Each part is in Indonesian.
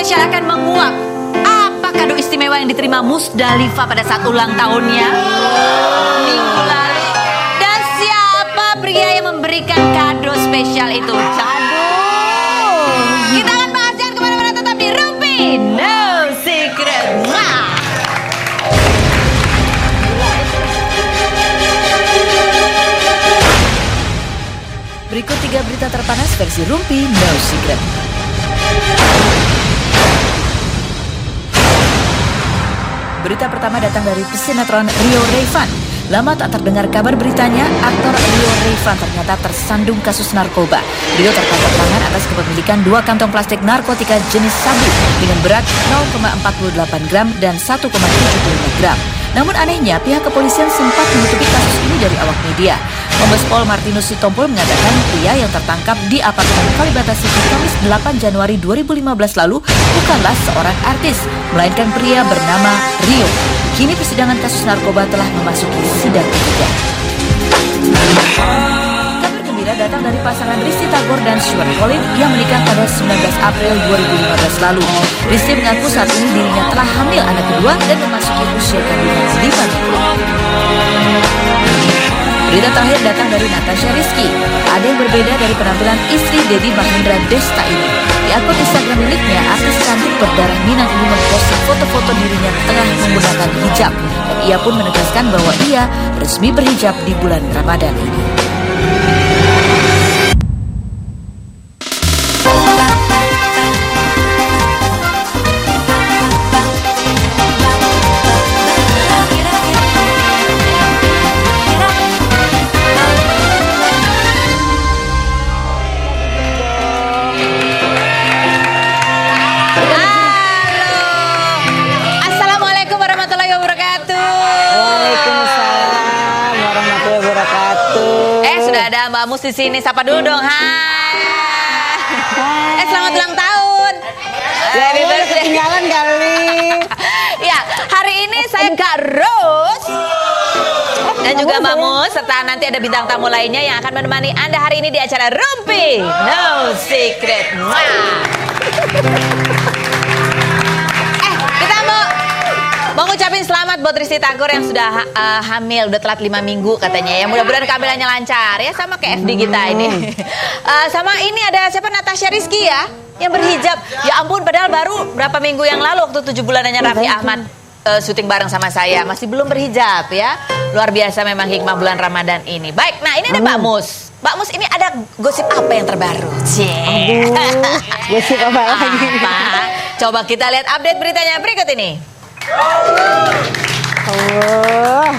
spesial akan menguak apa kado istimewa yang diterima Musdalifah pada saat ulang tahunnya minggu lalu. Dan siapa pria yang memberikan kado spesial itu? Kita akan bahas, jangan kemana-mana, tetap di Rumpi No Secret. Berikut 3 berita terpanas versi Rumpi No Secret. Berita pertama datang dari pesinetron Rio Rayvan. Lama tak terdengar kabar beritanya, aktor Rio Rayvan ternyata tersandung kasus narkoba. Rio tertangkap tangan atas kepemilikan 2 kantong plastik narkotika jenis sabu dengan berat 0,48 gram dan 1,75 gram. Namun anehnya, pihak kepolisian sempat menutupi kasus ini dari awak media. Kombes Pol Martinus Sitompul mengatakan pria yang tertangkap di apartemen Kalibata City Kamis 8 Januari 2015 lalu bukanlah seorang artis, melainkan pria bernama Rio. Kini persidangan kasus narkoba telah memasuki sidang ketiga. Kabar gembira datang dari pasangan Risty Tagor dan Stuart Collin yang menikah pada 19 April 2015 lalu. Risty mengaku saat ini dirinya telah hamil anak kedua dan memasuki usia kandungan 5 minggu. Berita terakhir datang dari Natasha Rizky. Ada yang berbeda dari penampilan istri Dedi Mahendra Desta ini. Di akun Instagram miliknya, artis cantik berdarah Minang ini memposting foto-foto dirinya tengah menggunakan hijab. Dan ia pun menegaskan bahwa ia resmi berhijab di bulan Ramadan ini. Ada Mbak Mus di sini, sapa dulu dong. Hai. Selamat ulang tahun. Happy birthday. Ketinggalan kali. Ya, hari ini saya Kak Rose dan juga Mbak Mus serta nanti ada bintang tamu lainnya yang akan menemani Anda hari ini di acara Rumpi No Secret. Mau ngucapin selamat buat Risty Tagor yang sudah hamil, udah telat 5 minggu katanya ya. Mudah-mudahan kehamilannya lancar ya, sama kayak FD kita ini. Sama ini ada siapa, Natasha Rizky ya, yang berhijab. Ya ampun, padahal baru berapa minggu yang lalu waktu 7 bulanannya Raffi Ahmad syuting bareng sama saya, masih belum berhijab ya. Luar biasa memang hikmah bulan Ramadan ini. Baik, nah ini ada Mbak Mus. Mbak Mus, ini ada gosip apa yang terbaru? Gosip apa lagi? Coba kita lihat update beritanya berikut ini. Allah.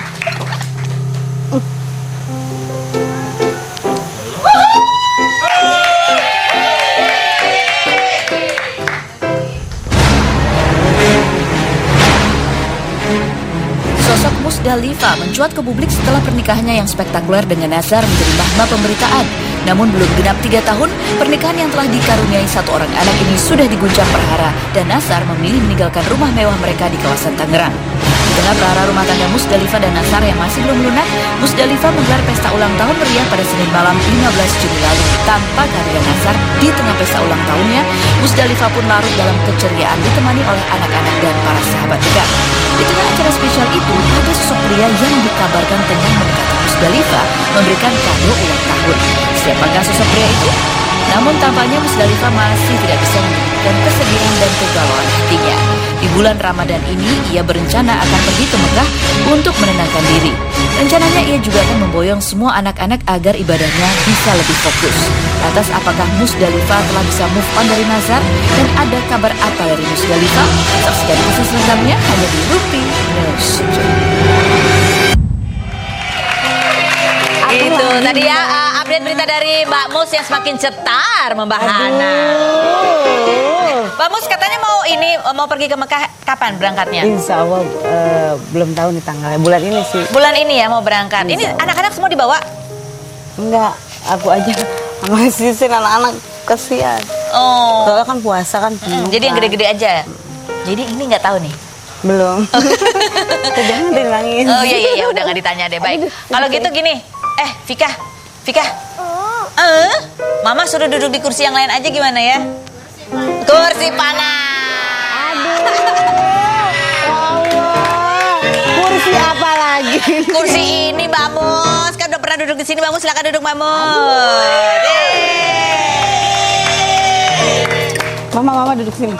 Sosok Musdalifah mencuat ke publik setelah pernikahannya yang spektakuler dengan Nazar menjadi mahma pemberitaan. Namun belum genap 3 tahun, pernikahan yang telah dikaruniai 1 orang anak ini sudah diguncang perhara dan Nazar memilih meninggalkan rumah mewah mereka di kawasan Tangerang. Di tengah perhara rumah tangga Musdalifah dan Nazar yang masih belum lunak, Musdalifah menggelar pesta ulang tahun meriah pada Senin malam 15 Juni lalu. Tanpa kehadiran Nazar di tengah pesta ulang tahunnya, Musdalifah pun larut dalam keceriaan ditemani oleh anak-anak dan para sahabat dekat. Di tengah acara spesial itu, ada sosok pria yang dikabarkan tengah mendekati Musdalifah memberikan kado ulang tahun. Siapakah sosok pria itu? Namun tampaknya Musdalifah masih tidak bisa menunjukkan kesedihan dan kegalauan hatinya. Di bulan Ramadan ini, ia berencana akan pergi ke Mekah untuk menenangkan diri. Rencananya ia juga akan memboyong semua anak-anak agar ibadahnya bisa lebih fokus. Lantas apakah Musdalifah telah bisa move on dari Nazar? Dan ada kabar apa dari Musdalifah? Saksikan kisah selengkapnya hanya di Rumpi No Secret. Itu tadi ya update berita dari Mbak Mus yang semakin cetar membahana. Mbak Mus katanya mau pergi ke Mekah kapan berangkatnya? Insya Allah belum tahu nih tanggalnya. Bulan ini sih. Bulan ini ya mau berangkat. Ini anak-anak semua dibawa? Enggak, aku aja sama sisir anak-anak kesian. Oh. Soalnya kan puasa kan. Jadi yang gede-gede aja. Jadi ini nggak tahu nih. Belum. Jangan dilangin. Oh iya udah nggak ditanya deh. Baik. Kalau gitu gini. Vika. Mama suruh duduk di kursi yang lain aja gimana ya? Kursi panas. kursi ini Mbak Mus. Kan udah pernah duduk di sini Mbak Mus. Silakan duduk Mbak Mus. Mama duduk sini.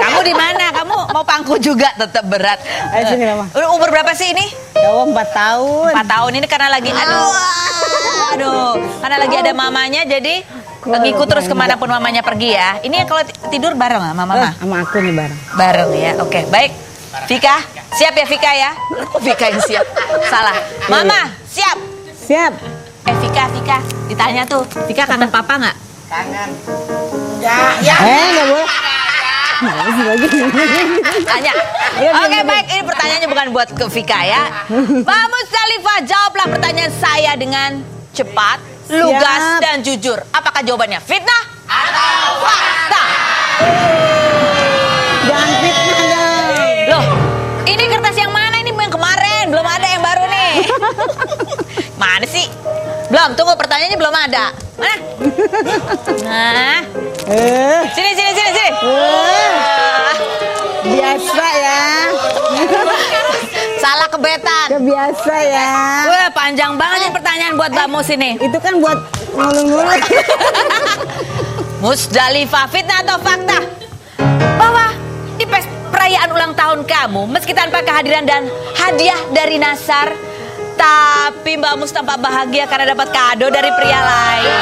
Kamu di mana? Kamu mau pangku juga tetap berat. Ayo sini Mama. Udah umur berapa sih ini? Ya 4 tahun. 4 tahun ini karena lagi karena lagi ada mamanya jadi ngikut terus kemanapun mamanya pergi ya. Ini kalau tidur bareng nggak mama? Sama aku nih bareng. Bareng ya. Oke, baik. Vika, siap ya Vika ya? Vika yang siap. Salah. Mama, siap. Siap. Vika, ditanya tuh. Vika kangen papa nggak? Kangen. Ya. Nggak boleh. Tanya. Oke, baik. Ini pertanyaannya bukan buat ke Vika ya. Mbak Musdalifah, jawablah pertanyaan saya dengan cepat, lugas, dan jujur. Apakah jawabannya fitnah atau fakta? Jangan fitnah dong. Loh, ini kertas yang mana? Ini yang kemarin. Belum ada yang baru nih. Mana sih? Belum, tunggu pertanyaannya belum ada. Mana? Nah. Sini. Biasa ya. Salah kebetan. Kebiasa ya. Wah, panjang banget nih pertanyaan buat Mbak Mus ini. Itu kan buat ngulung-ngulung. Musdalifah, fitnah atau fakta? Bahwa di perayaan ulang tahun kamu, meski tanpa kehadiran dan hadiah dari Nasar, tapi Mbak Mus tampak bahagia karena dapat kado dari pria lain.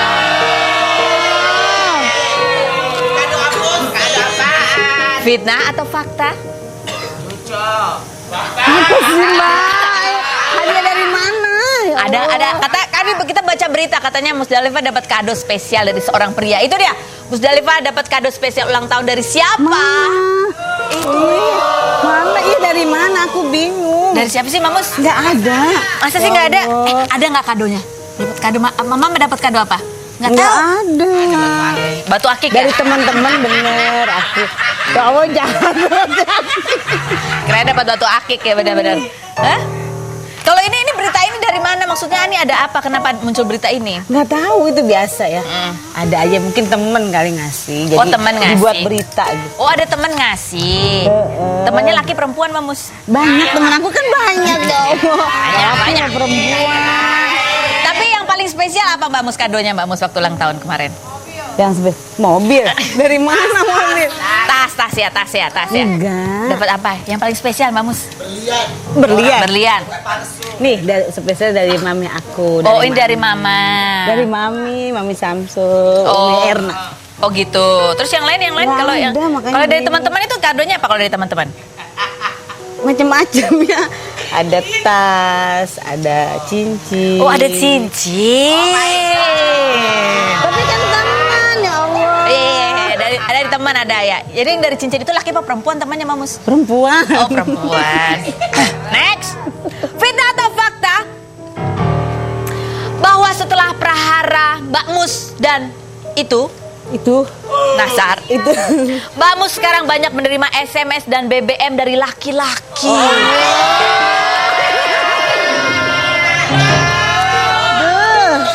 Kado apus, kado apaan? Fitnah atau fakta? Apa sih Mbak? Hadiah dari mana? Ya Ada kata kami kita baca berita katanya Musdalifah dapat kado spesial dari seorang pria. Itu dia. Musdalifah dapat kado spesial ulang tahun dari siapa? Mana? Iya dari mana? Aku bingung. Dari siapa sih, Mamus? Nggak ada. Masa sih nggak ada? Ada nggak kadonya? Dapat kado Mama dapat kado apa? Nggak tahu. ada. Batu akik Dari ya? teman-teman bener aku. Cowok jangan. Keren dapat batu akik ya benar-benar. Hah? Kalau ini berita ini dari mana? Maksudnya ini ada apa? Kenapa muncul berita ini? Nggak tahu itu biasa ya. Ada aja mungkin temen kali ngasih. Jadi temen ngasih. dibuat berita gitu. Oh ada teman ngasih. Temannya laki perempuan Mamus? Banyak temen aku kan banyak dong. Banyak. Perempuan. Tapi yang paling spesial apa Mbak Mus kadonya Mbak Mus waktu ulang tahun kemarin? Yang mobil. Dari mana mobil? Tas ya. Enggak. Dapat apa? Yang paling spesial Mbak Mus? Berlian. Berlian. Nih spesial dari mami aku. Oh ini dari Mama. Dari mami Samsul, Umi Erna. Oh gitu. Terus yang lain Nggak kalau ada, makanya kalau dari bingung. teman-teman itu kadonya apa kalau dari teman-teman? Macam-macam ya. Ada tas, ada cincin. Oh ada cincin. Tapi kan teman ya Allah. Iya, dari teman ada ya. Jadi yang dari cincin itu laki apa perempuan temannya Mamus? Perempuan. Oh perempuan. Next. Fitnah atau fakta? Bahwa setelah prahara Mbak Mus dan itu Nasar, itu Mbak Mus sekarang banyak menerima SMS dan BBM dari laki-laki.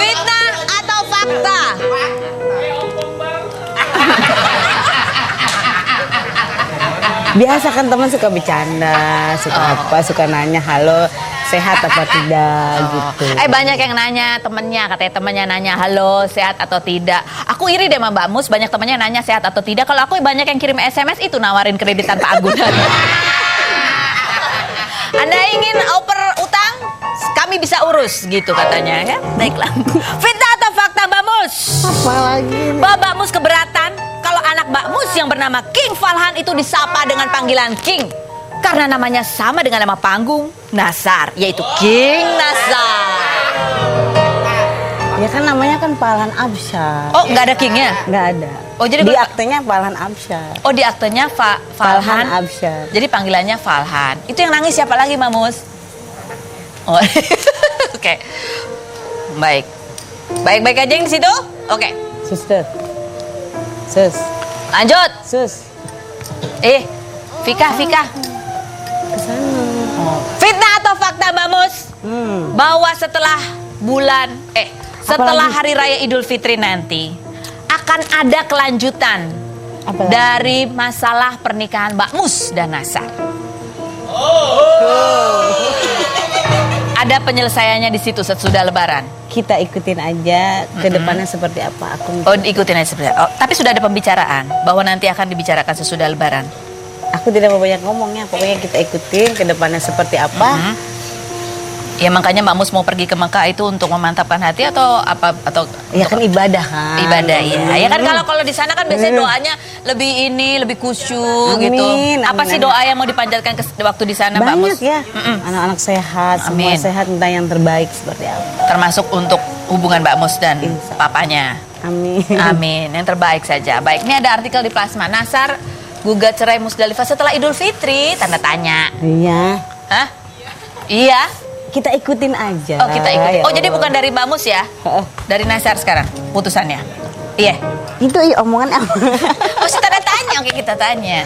Fitnah atau fakta? biasa kan teman suka bercanda, suka apa, suka nanya halo sehat apa tidak gitu. Banyak yang nanya temennya, katanya temennya nanya halo sehat atau tidak. Aku iri deh sama Mbak Mus, banyak temennya nanya sehat atau tidak. Kalau aku banyak yang kirim SMS itu nawarin kredit tanpa agunan. Anda ingin oper utang? Kami bisa urus gitu katanya ya. Baiklah. Fitnah atau fakta Mbak Mus? Apa lagi? Mbak Mus keberatan kalau anak Mbak Mus yang bernama King Falhan itu disapa dengan panggilan King karena namanya sama dengan nama panggung Nasar, yaitu King Nasar. Ya kan namanya kan Falhan Absyar. Oh, nggak ada Kingnya? Nggak ada. Oh, jadi di aktenya Falhan Absyar. Oh, di aktenya Falhan. Falhan Absyar. Jadi panggilannya Falhan. Itu yang nangis siapa lagi, Mamus? Oh, oke. Baik. Baik-baik aja yang di situ? Oke. Suster. Sus. Lanjut. Sus. Vika. Kesana. Fitnah atau fakta, Mbak Mus? Bahwa setelah setelah Hari Raya Idul Fitri nanti akan ada kelanjutan Apalagi? dari masalah pernikahan Mbak Mus dan Nasar. ada penyelesaiannya di situ sesudah Lebaran. Kita ikutin aja ke depannya seperti apa. Oh, ikutin aja sebenarnya. Oh, tapi sudah ada pembicaraan bahwa nanti akan dibicarakan sesudah Lebaran. Aku tidak mau banyak ngomongnya, pokoknya kita ikutin ke depannya seperti apa. Ya makanya Mbak Mus mau pergi ke Mekah itu untuk memantapkan hati atau apa atau Ya kan ibadah kan. ibadah ya. Ya kan kalau di sana kan biasanya doanya lebih khusyuk Amin, gitu. amin, Apa sih amin. doa yang mau dipanjatkan waktu di sana Mbak Mus? Banyak ya, anak-anak sehat, semua Amin. sehat, minta yang terbaik seperti apa. Termasuk untuk hubungan Mbak Mus dan Insya Allah. papanya. Amin. Amin, yang terbaik saja. Baik, ini ada artikel di Plasma. Nasar gugat cerai Musdalifah setelah Idul Fitri, tanda tanya. Iya, Hah? Iya. kita ikutin aja. Oh, kita ikuti. Ya Oh, jadi Allah. bukan dari Mbak Mus ya? Heeh. Dari Nasar sekarang putusannya. Iya. Itu omongan apa? Oh, sih tanda tanya. Oke, kita tanya.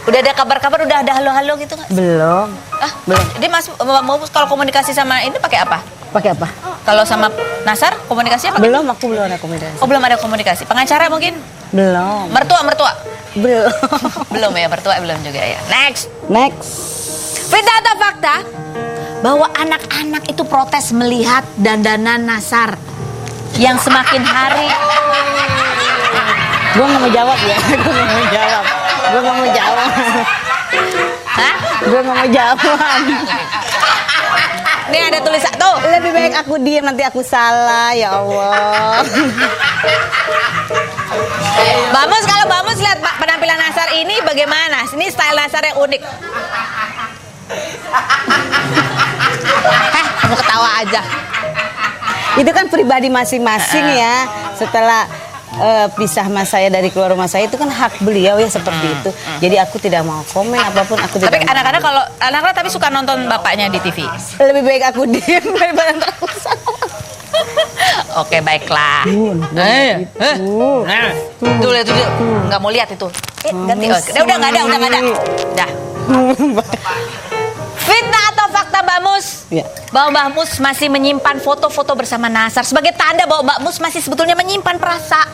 Udah ada kabar-kabar, udah ada halo-halo gitu nggak? Belum. Ah, belum. Jadi Mas Mbak Mus kalau komunikasi sama ini pakai apa? Pakai apa? Kalau sama Nasar komunikasinya pakai? Belum, aku belum ada komunikasi. Oh, belum ada komunikasi. Pengacara mungkin? Belum. Mertua. Belum. Belum ya, mertua belum juga ya. Next. Next. Fitnah atau fakta bahwa anak-anak itu protes melihat dandanan Nasar yang semakin hari. Gue nggak mau jawab ya. Gue nggak mau jawab. Hah? Gue nggak mau jawab. Ini ada tulisan tuh. Lebih baik aku diam, nanti aku salah, ya Allah. Mbak Mus, kalau Mbak Mus lihat penampilan Nasar ini bagaimana? Ini style Nasar yang unik. Kamu ketawa aja. Itu kan pribadi masing-masing ya. Setelah pisah mas saya dari keluar rumah saya, itu kan hak beliau ya seperti itu. Jadi aku tidak mau komen apapun, aku tidak Tapi mau. anak-anak kalau anak-anak tapi suka nonton bapaknya di TV. Lebih baik aku diam daripada ntar aku salah. Oke, baiklah. Tuh lihat tuh, nggak mau lihat itu. Ganti. Oh, udah nggak ada. Dah. Fitnah atau fakta Mbak Mus? Ya. Bahwa Mbak Mus masih menyimpan foto-foto bersama Nasar sebagai tanda bahwa Mbak Mus masih sebetulnya menyimpan perasaan.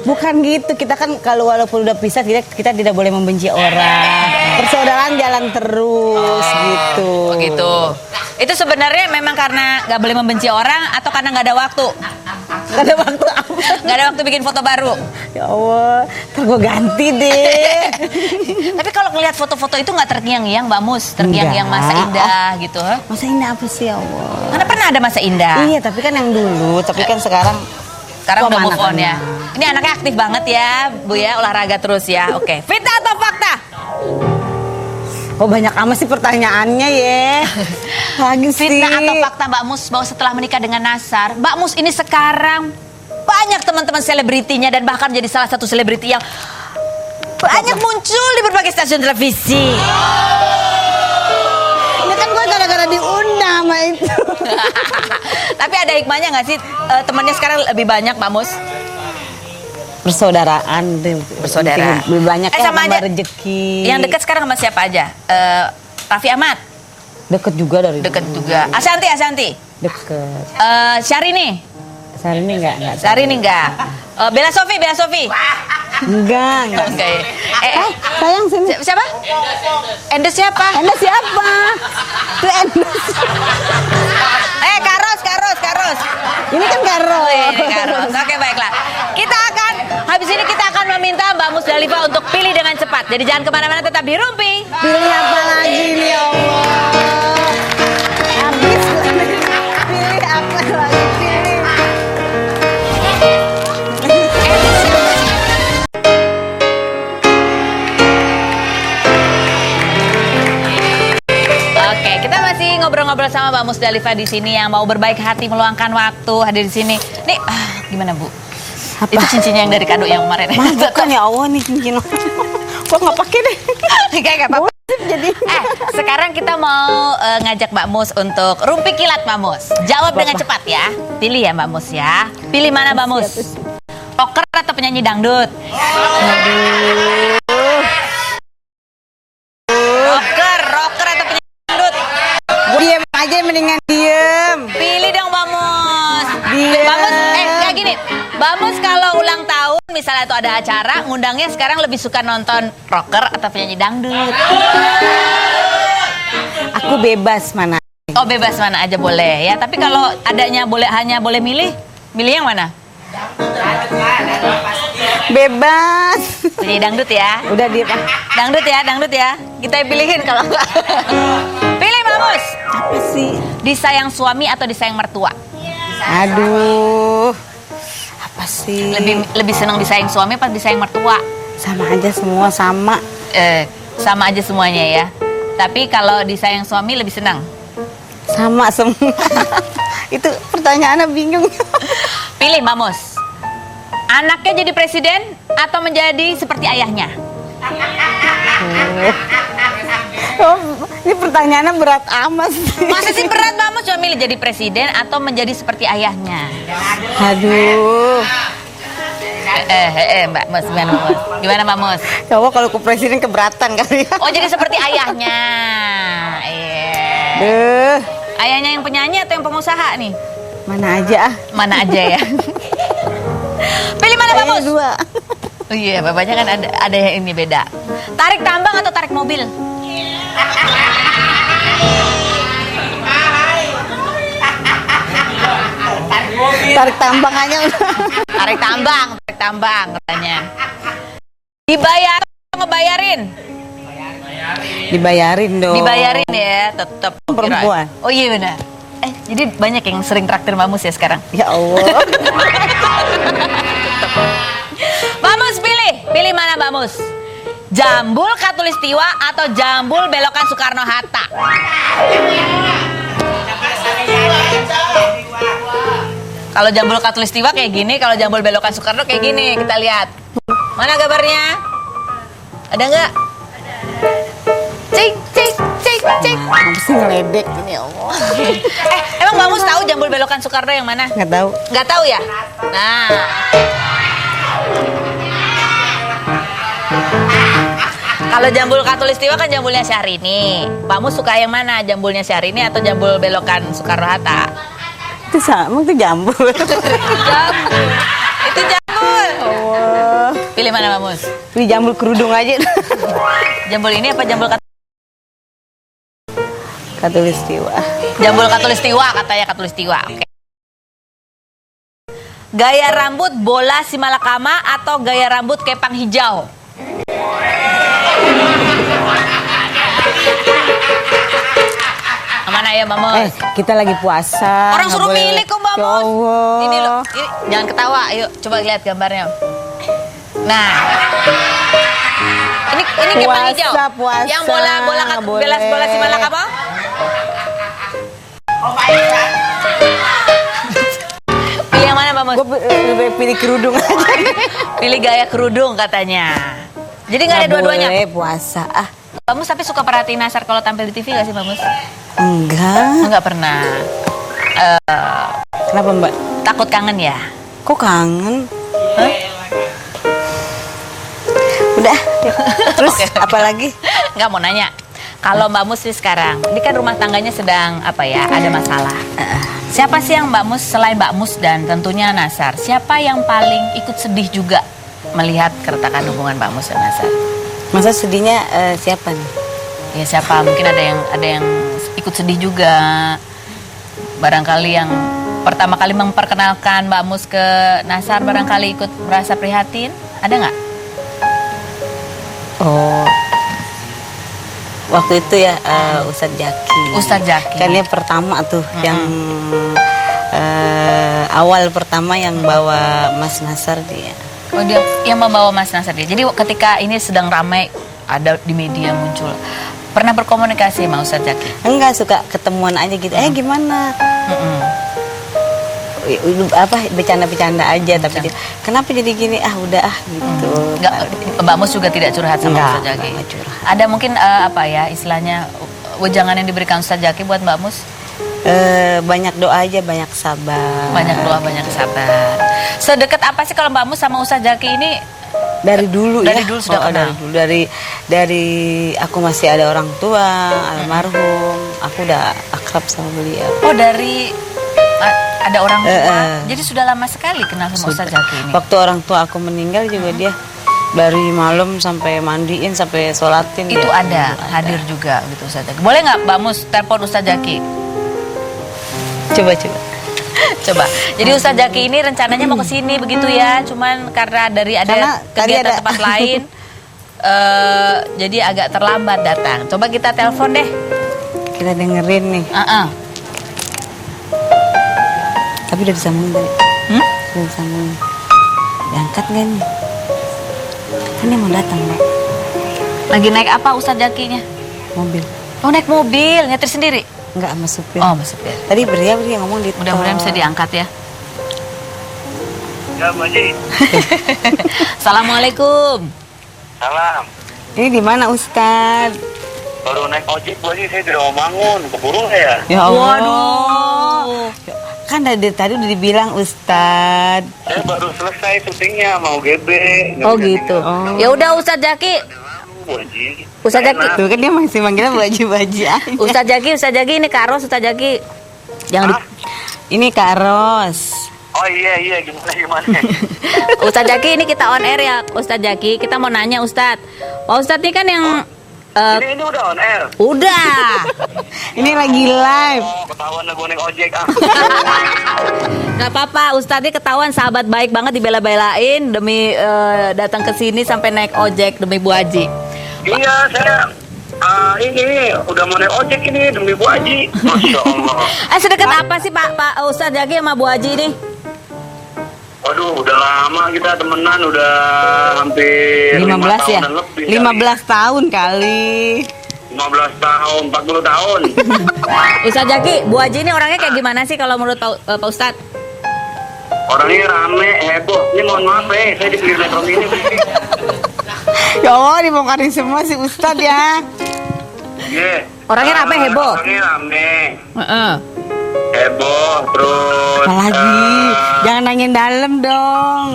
Bukan gitu, kita kan kalau walaupun udah pisah kita tidak boleh membenci orang. Persaudaraan jalan terus gitu. Oh gitu. Itu sebenarnya memang karena nggak boleh membenci orang atau karena nggak ada waktu? Gak ada waktu apa? Nggak ada waktu bikin foto baru. Ya Allah, ntar gue ganti deh. Tapi kalau ngelihat foto-foto itu nggak terngiang-ngiang Mbak Mus, terngiang-ngiang masa indah gitu, ha? Masa indah apa sih, ya Allah? Karena pernah ada masa indah. Iya, tapi kan yang dulu, tapi kan sekarang Sekarang udah Kok move on ya. anak-anak? Ini anaknya aktif banget ya, Bu ya, olahraga terus ya. Oke. Fitnah atau fakta? Oh, banyak amat sih pertanyaannya ya. Lagi sih. Fitnah atau fakta Mbak Mus bahwa setelah menikah dengan Nasar, Mbak Mus ini sekarang banyak teman-teman selebritinya dan bahkan jadi salah satu selebriti yang banyak muncul di berbagai stasiun televisi. Ini kan gue gara-gara diundang sama itu. Tapi ada hikmahnya nggak sih temannya sekarang lebih banyak Mbak Mus? Persaudaraan. Bersaudara. Lebih banyak ya, sama tambah aja. rezeki. Yang dekat sekarang sama siapa aja? Raffi Ahmad, Deket juga dari dekat dulu. juga. Ashanti. Deket. Syahrini. Syahrini enggak. Syahrini enggak. Bella Sophie. Enggak. Oke. Sayang sini. Siapa? Endes siapa? Anda siapa? Itu Endes. Karos. Ini kan Karo. Oh iya, ini Karos. Oke, baiklah. Habis ini kita akan meminta Mbak Musdalifah untuk pilih dengan cepat. Jadi jangan kemana-mana, tetap di Rumpi. Pilih apa lagi nih, ya Allah? Habis. Pilih apa lagi? Pilih. Oke, kita masih ngobrol-ngobrol sama Mbak Musdalifah di sini yang mau berbaik hati meluangkan waktu hadir di sini. Nih, gimana Bu? Apa? Itu cincinnya yang dari kado yang kemarin. Bukan ya Allah nih cincin. Gua nggak pakai deh. Kayak nggak apa-apa. Jadi. Sekarang kita mau ngajak Mbak Mus untuk rumpi kilat Mbak Mus. Jawab dengan cepat ya. Pilih ya Mbak Mus ya. Pilih mana Mbak Mus? Rocker atau penyanyi dangdut? Rocker atau penyanyi dangdut? Diem aja mendingan diem. Pilih dong Mbak Mus. Diem. Mbak Mus, kayak gini. Mbak Mus kalau ulang tahun misalnya tuh ada acara, ngundangnya sekarang lebih suka nonton rocker atau penyanyi dangdut? Aku bebas mana. Oh bebas mana aja boleh ya. Tapi kalau adanya hanya boleh milih yang mana? Bebas. Pilih dangdut ya. Udah dia Dangdut ya. Kita pilihin kalau enggak. Pilih Mamus. apa sih? Disayang suami atau disayang mertua? Aduh. Apa sih? Lebih senang disayang suami apa disayang mertua? Sama aja semua sama. Sama aja semuanya ya. Tapi kalau disayang suami lebih senang? Sama semua. Itu pertanyaannya bingung. Pilih Mamus. Anaknya jadi presiden atau menjadi seperti ayahnya? Oh, ini pertanyaannya berat amat sih. Masa sih berat Mamus? Coba milih jadi presiden atau menjadi seperti ayahnya? Aduh. Mbak Mus, gimana Mbak Mus? Coba kalau ke presiden keberatan kali ya. Oh jadi seperti ayahnya. Iya. Duh, Ayahnya yang penyanyi atau yang pengusaha nih? mana aja ah. Mana aja ya. Pilih mana Mbak Mus? Dua. Oh iya, bapaknya kan ada yang ini beda. Tarik tambang atau tarik mobil? Tarik tambang aja udah. Tarik tambang katanya. Dibayar atau ngebayarin? Dibayarin dong. Dibayarin ya, tetap Perempuan. Oh iya benar. Jadi banyak yang sering traktir Mbak Mus ya sekarang. Ya Allah. Mbak Mus pilih mana Mbak Mus? Jambul Katulistiwa atau Jambul belokan Soekarno Hatta? Kalau Jambul Katulistiwa kayak gini, kalau Jambul belokan Soekarno kayak gini, kita lihat. Mana gambarnya? Ada nggak? Cing. Apa sih ngeledek ini ya Allah. Emang Mbak Mus tahu Jambul belokan Soekarno yang mana? Nggak tahu. Nggak tahu ya? Nah. Kalau Jambul Katulistiwa kan jambulnya Syahrini. Mbak Mus suka yang mana? Jambulnya Syahrini atau jambul belokan Soekarno Hatta? Itu sama, itu jambul. Itu jambul. Allah. Pilih mana Mbak Mus? Ini jambul kerudung aja. Jambul ini apa jambul Katulistiwa. Jambul Katulistiwa katanya Katulistiwa. Oke. Gaya rambut bola Simalakama atau gaya rambut kepang hijau? Mana ya Mbak Mus? Kita lagi puasa. Orang suruh nggak boleh. milih kok Mbak Ya Mus. Allah. Ini loh, ini jangan ketawa. Ayo coba lihat gambarnya. Nah. Ini kepang hijau. Puasa. Yang bola nggak boleh. bola Simalakama? Pilih yang mana Mbak Mus? Gue pilih kerudung aja. Pilih gaya kerudung katanya. Jadi nggak ada dua-duanya. Boleh puasa ah. Mbak Mus tapi suka perhatiin Nasar kalau tampil di TV nggak sih Mbak Mus? Enggak. Nggak pernah. Kenapa Mbak? Takut kangen ya? Kok kangen? Hah? Udah. Terus Oke. apa lagi? Nggak mau nanya. Kalau Mbak Mus sih sekarang, ini kan rumah tangganya sedang apa ya? Ada masalah. Siapa sih yang Mbak Mus selain Mbak Mus dan tentunya Nasar? Siapa yang paling ikut sedih juga melihat keretakan hubungan Mbak Mus dan Nasar? Masa sedihnya siapa nih? Ya siapa? Mungkin ada yang ikut sedih juga. Barangkali yang pertama kali memperkenalkan Mbak Mus ke Nasar barangkali ikut merasa prihatin. Ada nggak? Oh. Waktu itu ya Ustadz Jaki. Ustadz Jaki. Kan dia pertama tuh yang awal pertama yang bawa Mas Nasar dia. Oh dia yang membawa Mas Nasar dia. Jadi ketika ini sedang ramai ada di media muncul. Pernah berkomunikasi sama Ustadz Jaki? Enggak, suka ketemuan aja gitu. Gimana? Apa bercanda-bercanda aja tapi dia, kenapa jadi gini? Udah gitu. Enggak, Mbak Mus juga tidak curhat sama Enggak, Ustadz Jaki. enggak curhat. Ada mungkin apa ya istilahnya wejangan yang diberikan Ustadz Jaki buat Mbak Mus? Banyak doa aja, banyak sabar. Banyak doa, banyak sabar. Sedekat apa sih kalau Mbak Mus sama Ustadz Jaki ini? Dari dulu ya. Dari dulu sudah kenal. Dari dulu, dari aku masih ada orang tua almarhum, aku udah akrab sama beliau. Oh dari ada orang tua. Jadi sudah lama sekali kenal sama Ustaz Zaki ini. Waktu orang tua aku meninggal juga dia dari malam sampai mandiin sampai sholatin. Itu dia. ada hadir juga gitu Ustaz Zaki. Boleh nggak Mbak Mus telepon Ustaz Zaki? Coba. Coba. Jadi Ustaz Zaki ini rencananya mau ke sini begitu ya. Cuman karena Karena ada tadi kegiatan ada- tempat lain, jadi agak terlambat datang. Coba kita telepon deh. Kita dengerin nih. Tapi udah disambungin tadi. Udah disambungin. Diangkat gak nih? Kan dia mau datang, Mbak. Lagi naik apa Ustaz Zakinya? Mobil. Oh naik mobil, nyetir sendiri? Enggak sama supir. Oh masuk ya. Tadi Bria ngomong di Mudah-mudahan bisa diangkat ya. Ya, Bu Haji. Assalamualaikum. Salam. Ini di mana Ustad? Baru naik ojek, Bu Haji. Saya tidak mau bangun. Keburu nggak ya? Ya Allah. Waduh. Kan dari tadi udah dibilang Ustad. Saya baru selesai syutingnya. Mau GB. Oh gitu. Ya udah Ustaz Zaki. Bu Haji. Ustaz Zaki. Tuh kan dia masih manggilnya baju-baju aja. Ustaz Zaki ini Kak Ros, Ustaz Zaki. Jangan di... Ini Kak Ros. Oh iya. Gimana? Ustaz Zaki ini kita on air ya Ustaz Zaki. Kita mau nanya Ustaz. Pak Ustaz ini kan yang Ini udah on air. udah. Ini lagi live. Oh, ketahuan lah gue naik ojek. Gak apa-apa, Ustaz ini ketahuan sahabat baik banget dibela-belain demi datang ke sini sampai naik ojek demi Bu Haji. Iya, saya ini udah mau naik ojek ini demi Bu Haji. Masya Allah. Sedekat apa sih Pak Ustaz Zaki sama Bu Haji ini? Waduh, udah lama kita temenan, udah hampir 15 ya? tahunan lebih 15 tahun kali. 15 tahun, 40 tahun. Ustaz Zaki, Bu Haji ini orangnya kayak gimana sih kalau menurut Pak Ustaz? Orangnya rame, heboh. Ini mohon maaf saya di pinggir metro mini. Ya Allah, dibongkarin semua si Ustad ya. Iya. Orangnya rame, heboh? Orangnya rame, Heeh. heboh, terus Apalagi, jangan nanyain dalam dong.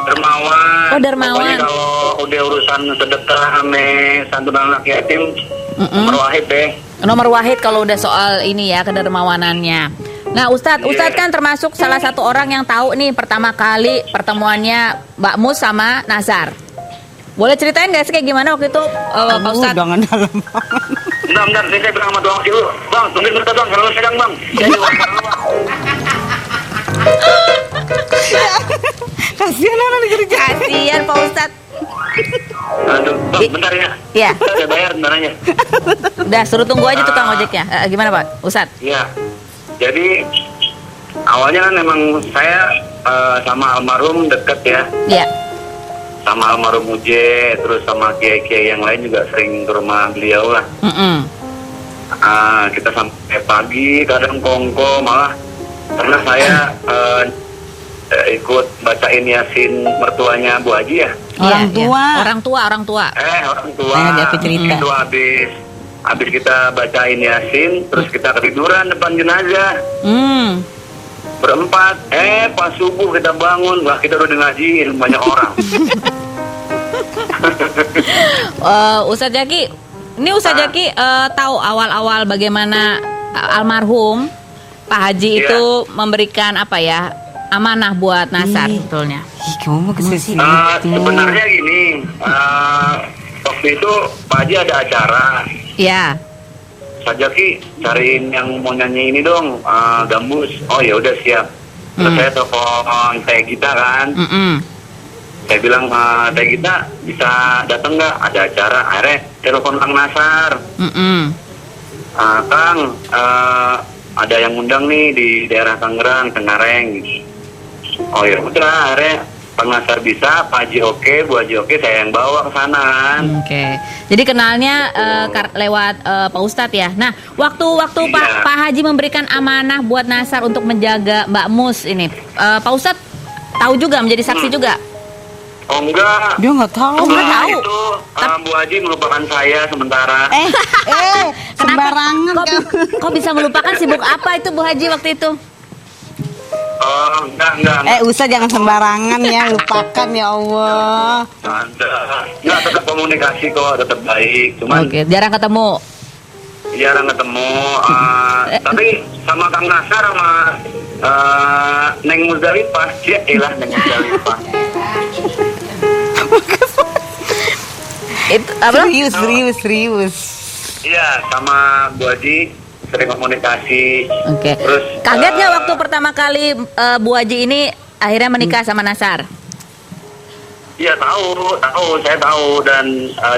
dermawan. Oh, dermawan. Pokoknya kalau udah urusan sedekah ame santunan anak yatim, Wahid deh. Nomor wahid kalau udah soal ini ya kedermawanannya. Nah Ustadz kan termasuk salah satu orang yang tahu nih pertama kali pertemuannya Mbak Mus sama Nazar. Boleh ceritain nggak sih kayak gimana waktu itu Pak Ustadz? Jangan dalam. Bentar, saya bilang sama doang dulu. Bang, tungguin bentar bang, kalau sedang bang. Saya di luar. Kasihan orang dikerja. Kasian Pak Ustadz. Aduh, bang, bentar ya. Iya. Saya bayar bentarnya. Udah suruh tunggu aja tukang ojeknya. Gimana Pak Ustadz? Iya. Jadi awalnya kan emang saya sama almarhum deket ya. Iya. Sama almarhum Uje, terus sama kiai-kiai yang lain juga sering ke rumah beliau lah. Kita sampai pagi, kadang kongko malah karena saya ikut bacain Yasin mertuanya Bu Haji ya. Orang Iya, tua. iya. Orang tua. Orang tua. Dia cerita. Itu habis kita bacain Yasin, terus kita ketiduran depan jenazah. Berempat, pas subuh kita bangun, lah kita udah ngajiin banyak orang. Ustadz Zaki, ini Ustadz Zaki tahu awal-awal bagaimana almarhum Pak Haji Iya. itu memberikan apa ya amanah buat Nazar sebetulnya. Ih, kamu mau kesini. Sebenarnya gini, waktu itu Pak Haji ada acara. Iya. Saja Ki, cariin yang mau nyanyi ini dong, Gambus. Oh ya udah siap. Terus saya telepon Teh Gita kan. Saya bilang Teh Gita bisa datang nggak? Ada acara. Akhirnya telepon Kang Nasar. Kang, ada yang undang nih di daerah Tangerang, Cengkareng. Oh ya udah, akhirnya Kang Nasar bisa, Pak Haji oke, Bu Haji oke, saya yang bawa ke sana kan. Oke. Jadi kenalnya lewat Pak Ustadz ya. Nah, waktu Iya. Pak Haji memberikan amanah buat Nazar untuk menjaga Mbak Mus ini, Pak Ustadz tahu juga menjadi saksi juga. Oh enggak. Dia nggak tahu. Oh, nggak tahu. Itu Bu Haji melupakan saya sementara. Sembarangan Kok, kok bisa melupakan sibuk apa itu Bu Haji waktu itu? Oh enggak. Ustaz jangan sembarangan ya, lupakan ya Allah. Enggak, tetap komunikasi kok, tetap baik. Cuman Oke, jarang ketemu. jarang ketemu. Tapi sama Kang Nasar sama Neng Muzdalifah, ya elah Neng Muzdalifah. Itu apa? Serius. Iya, sama Bu Haji sering komunikasi. Oke. Terus Kaget nggak waktu pertama kali Bu Haji ini akhirnya menikah sama Nasar? Iya tahu, saya tahu dan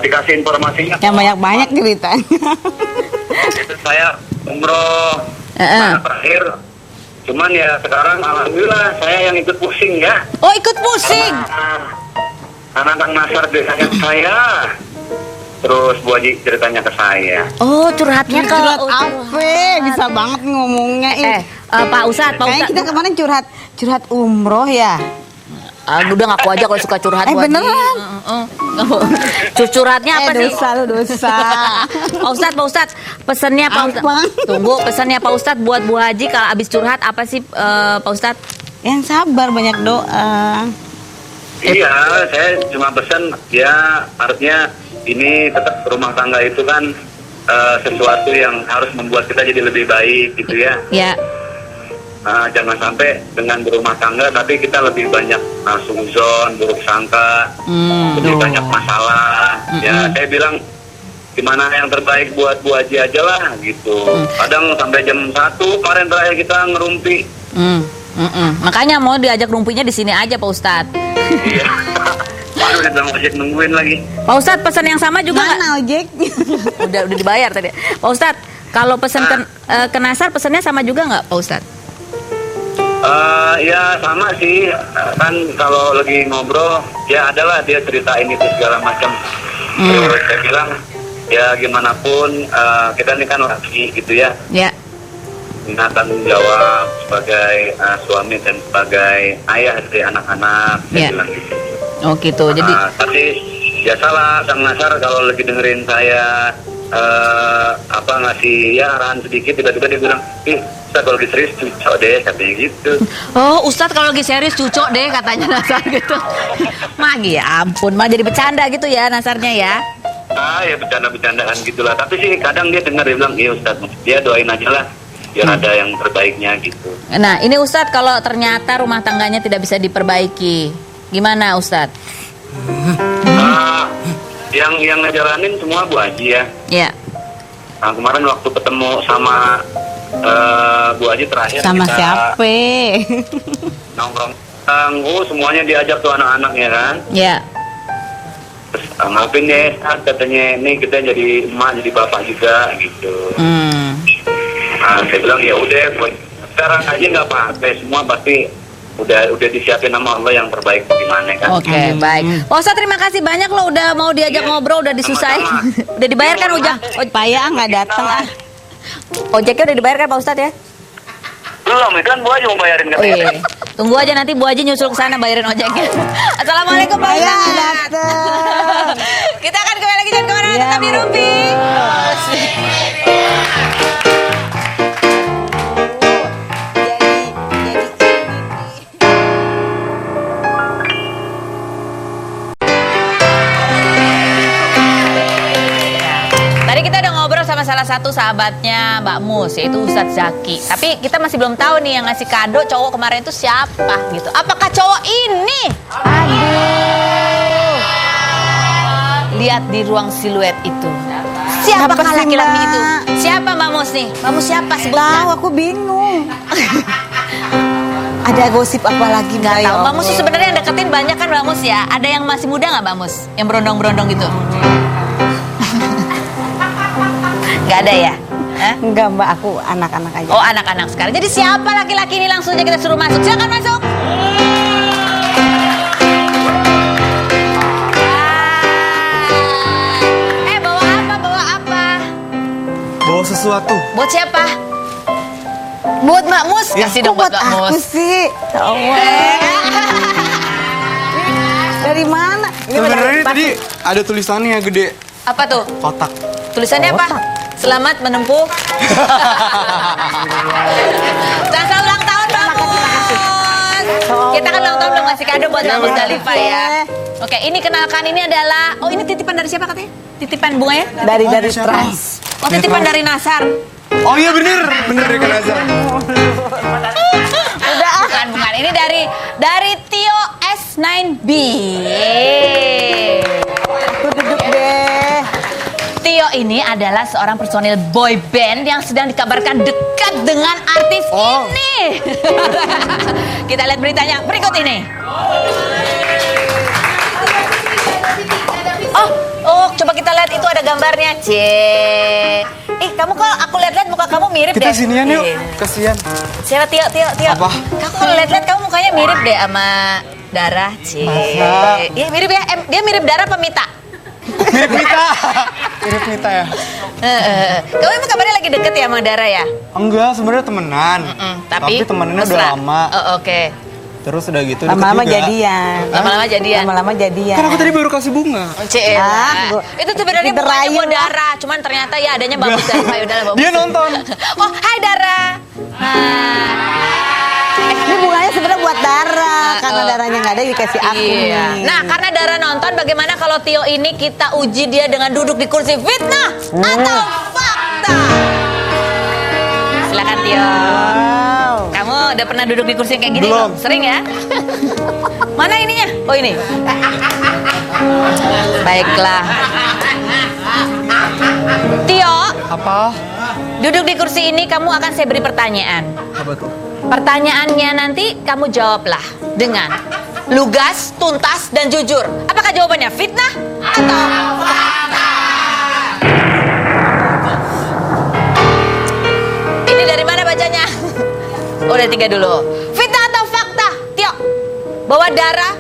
dikasih informasinya. Yang banyak-banyak ceritanya. Itu saya umroh terakhir. Cuman ya sekarang alhamdulillah saya yang ikut pusing ya. Oh, ikut pusing. Karena Kang Nasar desanya saya. Terus Bu Haji ceritanya ke saya. Oh, curhatnya ke Curhat apa? Bisa banget ngomongnya. Pak Ustadz, Kayaknya kita kemarin curhat umroh ya. Udah ngaku aja kalau suka curhat. Bu Haji. Beneran. Curhatnya apa sih? Dosa. Pak Ustadz, pesannya Pak Ustadz. Apa? Tunggu, pesannya Pak Ustadz buat Bu Haji kalau abis curhat apa sih Pak Ustadz? Yang sabar, banyak doa. Iya, saya cuma pesan ya artinya ini tetap rumah tangga itu kan sesuatu yang harus membuat kita jadi lebih baik gitu ya. Ya. Jangan sampai dengan berumah tangga tapi kita lebih banyak suzon, buruk sangka, lebih banyak masalah. Ya, saya bilang gimana yang terbaik buat Bu Haji aja lah gitu. Kadang sampai jam 1 kemarin terakhir kita ngerumpi. Makanya mau diajak rumpinya di sini aja Pak Ustadz. Iya. Aduh, kita ojek nungguin lagi. Pak Ustadz, pesan yang sama juga nggak? Mana ojek? udah dibayar tadi. Pak Ustadz, kalau pesan ke Nasar pesannya sama juga nggak Pak Ustadz? Ya sama sih, kan kalau lagi ngobrol ya adalah dia ceritain itu segala macam. Terus saya bilang ya gimana pun kita ini kan laki gitu ya. Ya. Kita tanggung jawab sebagai suami dan sebagai ayah dari anak-anak. Saya bilang gitu. Oh gitu. Jadi tapi biasalah Kang Nasar kalau lagi dengerin saya ngasih ya arahan sedikit tiba-tiba dia bilang, Ustaz kalau lagi serius cucok deh katanya gitu. Oh, Ustadz kalau lagi serius cucok deh katanya Nasar gitu. Ya ampun, mah jadi bercanda gitu ya Nasarnya ya. Ya bercanda-bercandaan gitulah. Tapi sih kadang dia dengar dia bilang, iya Ustaz, dia doain aja lah biar ada yang terbaiknya gitu. Nah, ini Ustadz kalau ternyata rumah tangganya tidak bisa diperbaiki, gimana Ustadz? Yang ngejalanin semua Bu Haji ya. Ya. Nah, kemarin waktu ketemu sama Bu Haji terakhir Sama kita siapa? nongkrong. Semuanya diajak tuh anak-anaknya kan. Ya. Terus maafin deh, katanya ini kita jadi emak jadi bapak juga gitu. Saya bilang ya udah, sekarang aja nggak apa-apa, semua pasti udah disiapin sama Allah yang terbaik gimana kan. Oke, baik. Pak Ustadz terima kasih banyak lo udah mau diajak ngobrol, udah disusahin. Udah dibayar kan Payah nggak datang ojeknya udah dibayar kan Pak Ustadz ya? Belum, kan Bu Haji mau bayarin Oh iya. Tunggu aja nanti Bu Haji nyusul ke sana bayarin ojeknya. Assalamualaikum Pak Payah Ustadz. datang. Kita akan kembali lagi jangan kemana-mana, tetap di Rumpi. Tadi kita udah ngobrol sama salah satu sahabatnya Mbak Mus, yaitu Ustadz Zaki. Tapi kita masih belum tahu nih yang ngasih kado cowok kemarin itu siapa gitu. Apakah cowok ini? Aduh. Lihat di ruang siluet itu. Siapa Siapa sih, laki-laki Mbak? itu? Siapa Mbak Mus nih? Mbak Mus siapa Tahu, sebutnya? aku bingung. Ada gosip apa lagi Nggak Mbak? tahu. Mbak Mus tuh sebenarnya yang deketin banyak kan Mbak Mus ya. Ada yang masih muda nggak Mbak Mus? Yang berondong-berondong gitu? Nggak ada ya? Hah? Enggak Mbak, aku anak-anak aja. Oh anak-anak sekarang. Jadi siapa laki-laki ini langsung aja kita suruh masuk. Silakan masuk. Bawa apa? Bawa apa? Bawa sesuatu. Buat siapa? Buat Mbak Mus. Ya, Kasih Kok dong buat Mbak aku Mus. sih? Ya Allah. Dari mana? Sebenarnya ini tadi ada tulisannya gede, Apa tuh? kotak. Tulisannya apa? Selamat menempuh. Selamat ulang tahun Mbak Mus. Kita kan ulang tahun belum ngasih kado buat Mbak Muzdalifah ya. Oke, ini kenalkan ini adalah, oh ini titipan dari siapa katanya? Titipan bunga ya? Dari siapa? trans. Oh titipan dari Nasar. Oh iya bener dari Kanazar. Aku duduk deh. Tio ini adalah seorang personil boy band yang sedang dikabarkan dekat dengan artis ini. Kita lihat beritanya berikut ini. Oh, coba kita lihat itu ada gambarnya, kamu kok aku lihat-lihat muka kamu mirip Kita deh. sinian yuk, kasihan. Siapa Tio? Apa? Kamu kalau lihat-lihat kamu mukanya mirip deh sama Dara, Masa? Iya mirip ya. Dia mirip Dara apa Mita? Mirip Mita. Mirip Mita ya? Kamu emang kabarnya lagi deket ya sama Dara ya? Enggak, sebenarnya temenan. Tapi temenannya udah mesra. lama. Oh, oke. Terus udah gitu deket Lama-lama juga. jadian. Lama-lama jadian. Kan aku tadi baru kasih bunga. Itu sebenarnya Kita bunganya rayu buat lah. Dara, cuman ternyata ya adanya bagus Dara. Ya udahlah bagus. Dia nonton. Oh, hai Dara. Ini bunganya sebenarnya buat Dara, karena darahnya nggak ada dikasih aku. Iya. nih. Nah, karena Dara nonton, bagaimana kalau Tio ini kita uji dia dengan duduk di kursi fitnah atau fakta? Silakan Tio. Wow. Kamu udah pernah duduk di kursi kayak gini? Belum. Sering ya? Mana ininya? Oh ini. Baiklah. Tio, Apa? duduk di kursi ini kamu akan saya beri pertanyaan. Apa tuh? Pertanyaannya nanti kamu jawablah dengan lugas, tuntas, dan jujur. Apakah jawabannya fitnah atau fakta? Ini dari mana bacanya? Udah 3 dulu. Fitnah atau fakta? Tio, bahwa Dara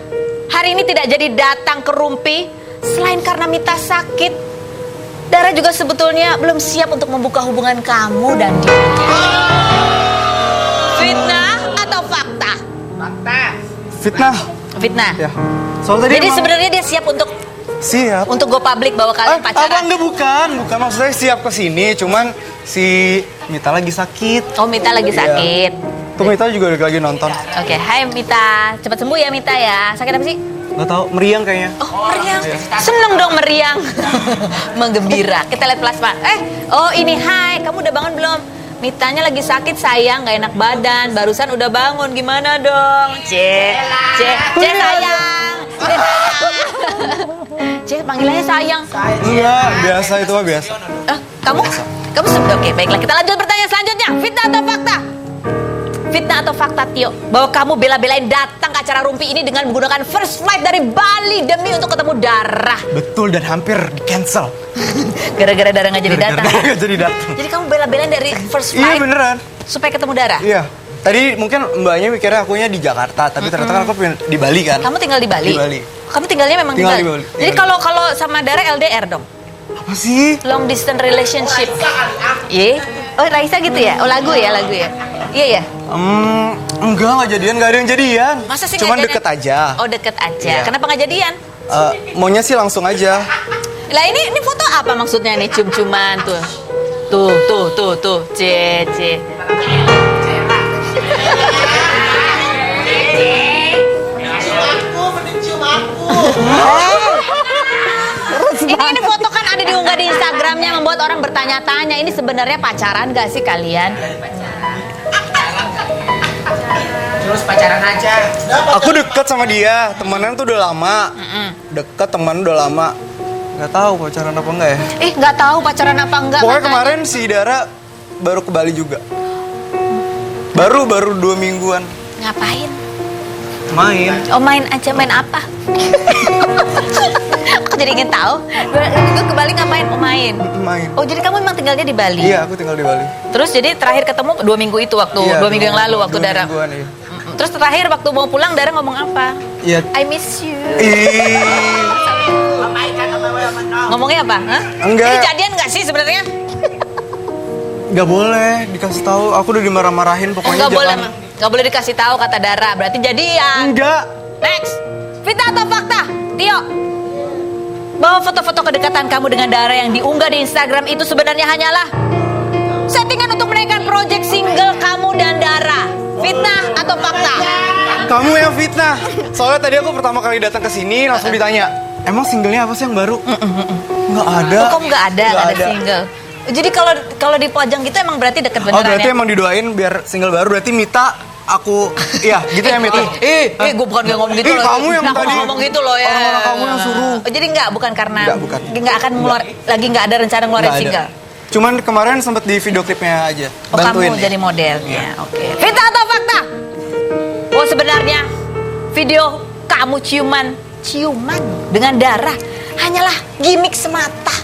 hari ini tidak jadi datang ke Rumpi selain karena Mita sakit. Dara juga sebetulnya belum siap untuk membuka hubungan kamu dan dia. Fitnah atau fakta? Fitnah. Fitnah. Ya. Soal tadi Jadi emang sebenarnya dia siap siap. untuk go public bahwa kalian Apa pacaran. enggak bukan maksudnya siap ke sini, cuman si Mita lagi sakit. Oh, Mita lagi Iya. sakit. Tuh Mita juga lagi nonton. Oke, hai Mita. Cepat sembuh ya Mita ya. Sakit apa sih? Gak tau, meriang kayaknya. Oh, meriang. Seneng dong meriang. Menggembira. Kita lihat plasma. Oh ini hai. Kamu udah bangun belum? Mitanya lagi sakit sayang, gak enak badan. Barusan udah bangun, gimana dong? C sayang. C panggilannya sayang. Enggak, biasa itu mah biasa. Kamu sudah oke. Baiklah, kita lanjut pertanyaan selanjutnya. Fitnah atau fakta? Fitnah atau fakta Tio? Bahwa kamu bela-belain datang ke acara Rumpi ini dengan menggunakan first flight dari Bali demi untuk ketemu Dara. Betul, dan hampir di cancel. Gara-gara Dara nggak jadi datang. Gak jadi datang. Jadi kamu bela-belain dari first Iya flight beneran. supaya ketemu Dara? Iya. Tadi mungkin mbaknya mikirnya akunya di Jakarta, tapi ternyata kan aku di Bali kan. Kamu tinggal di Bali? Di Bali. Kamu tinggalnya memang Tinggal tinggal? di Bali. Jadi Tinggal kalau sama Dara LDR dong? Apa sih? Long distance relationship. Iya. Oh Raisa gitu ya? Oh lagu ya? Iya ya? Enggak jadian, gak ada yang jadian. Masa sih Cuman nggak deket jadian? aja. Oh deket aja. Iya. Kenapa nggak jadian? Maunya sih langsung aja. Lah ini foto apa maksudnya nih cium-ciuman tuh? Tuh. C. Ini foto kan ada diunggah di Instagramnya membuat orang bertanya-tanya ini sebenarnya pacaran gak sih kalian? Terus pacaran aja. Aku deket sama dia, temenan tuh udah lama. Deket teman udah lama. Gak tahu pacaran apa enggak ya. Nggak tahu pacaran apa enggak. Pokoknya makanya. kemarin si Dara baru ke Bali juga. Baru 2 mingguan. Ngapain? Main. Oh main aja, main apa? Aku jadi ingin tahu. Gue ke Bali ngapain? Oh main. Main. Oh jadi kamu memang tinggalnya di Bali? Iya, aku tinggal di Bali. Terus jadi terakhir ketemu 2 minggu itu waktu Iya, 2 minggu yang lalu waktu 2 Dara. mingguan, iya. Terus terakhir waktu mau pulang Dara ngomong apa? Iya. I miss you. Ih. Ngomongnya apa? Hah? Enggak. Ini jadian nggak sih sebenarnya? Gak boleh dikasih tahu. Aku udah dimarah-marahin Oh, pokoknya nggak boleh dikasih tahu kata Dara. Berarti jadian. Enggak. Next, fitnah atau fakta? Tio, bahwa foto-foto kedekatan kamu dengan Dara yang diunggah di Instagram itu sebenarnya hanyalah settingan untuk menaikkan proyek single kamu dan Dara. Fitnah atau fakta? Kamu yang fitnah. Soalnya tadi aku pertama kali datang ke sini langsung ditanya, emang singlenya apa sih yang baru? Nggak ada. Oh, kamu nggak ada single. Jadi kalau dipajang gitu emang berarti deket Oh beneran berarti ya? emang didoain biar single baru. Berarti Mita aku, iya gitu ya Mit. Gue bukan gak ngomong gitu loh. Kamu yang Aku tadi ngomong gitu loh ya. orang-orang kamu yang suruh. Oh, jadi enggak, bukan karena Enggak, bukan. Enggak akan lagi enggak ada rencana ngeluarin Nggak ada. single. Cuman kemarin sempat di video klipnya aja. Oh, Bantuin. kamu jadi modelnya. Oke. Fitnah atau fakta? Oh, sebenarnya video kamu ciuman dengan darah hanyalah gimmick semata.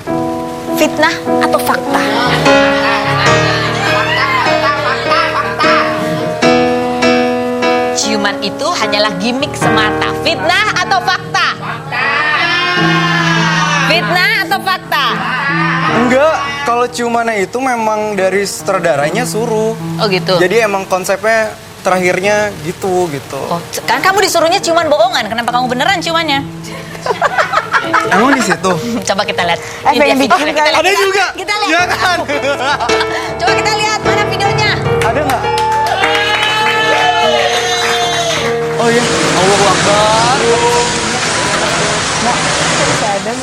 Fitnah atau fakta? Ciuman itu hanyalah gimmick semata. Fitnah atau fakta? Fitnah atau fakta? Enggak, kalau ciumannya itu memang dari sutradaranya suruh. Oh gitu. Jadi emang konsepnya terakhirnya gitu. Oh, kan kamu disuruhnya ciuman bohongan. Kenapa kamu beneran ciumannya? Emang di situ. Coba kita lihat. pengen Ini dia bikin videonya. kali. Ada juga. Kita lihat. Ya kan? Coba kita lihat mana videonya. Ada nggak? Oh iya. Allahu Akbar.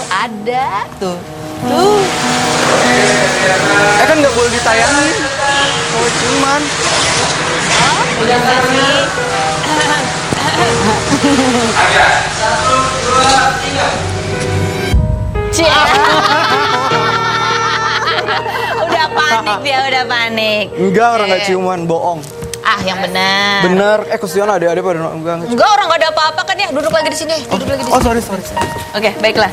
Ada tuh. Tuh. Kan nggak boleh ditayangin. Kalau ciuman. Udah kasih. Cie. Udah panik dia, udah panik. Enggak, orang nggak ciuman, bohong. Ah, yang benar. Bener. Kusion ada pada enggak. Enggak, orang nggak ada apa-apa kan ya. Duduk lagi di sini. Duduk lagi di sini. Oh, sorry. Oke, baiklah.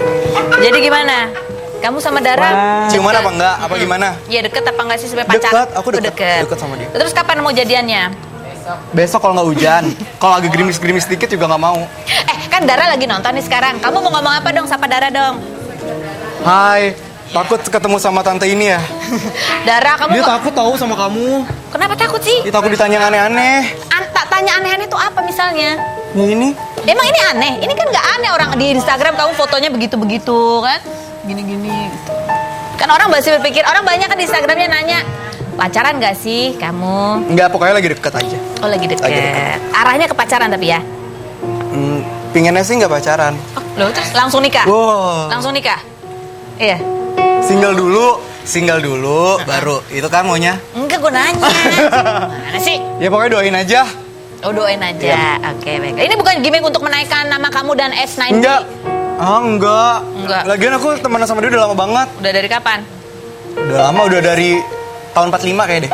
Jadi gimana? Kamu sama Dara? Ciuman apa enggak? Apa gimana? Iya, deket apa enggak sih sampai pacaran? Deket, aku Oh, deket. Deket sama dia. Terus kapan mau jadiannya? Besok kalau nggak hujan. Kalau agak gerimis-gerimis dikit juga nggak mau. Kan Dara lagi nonton nih sekarang. Kamu mau ngomong apa dong sama Dara dong? Hai, takut ketemu sama tante ini ya? Dara, kamu Dia kok- takut tahu sama kamu. Kenapa takut sih? Dia takut ditanya yang aneh-aneh. Tak tanya aneh-aneh itu apa misalnya? Yang ini? Emang ini aneh? Ini kan nggak aneh, orang di Instagram kamu fotonya begitu-begitu kan? Gini-gini gitu. Kan orang masih berpikir, orang banyak kan di Instagramnya nanya, pacaran gak sih kamu? Enggak, pokoknya lagi deket aja. Oh lagi deket. Lagi deket. Arahnya ke pacaran tapi ya? Pinginnya sih nggak pacaran. Oh, loh terus langsung nikah? Wow. Langsung nikah? Iya. Single dulu, baru. Itu kan maunya? Enggak, gue nanya. Mana sih? Ya pokoknya doain aja. Oh doain aja. Oke, baik. Ini bukan gimmick untuk menaikkan nama kamu dan S90? Enggak. Enggak. Enggak. Lagian aku temenan sama dia udah lama banget. Udah dari kapan? Udah lama, udah dari tahun 45 kayak deh.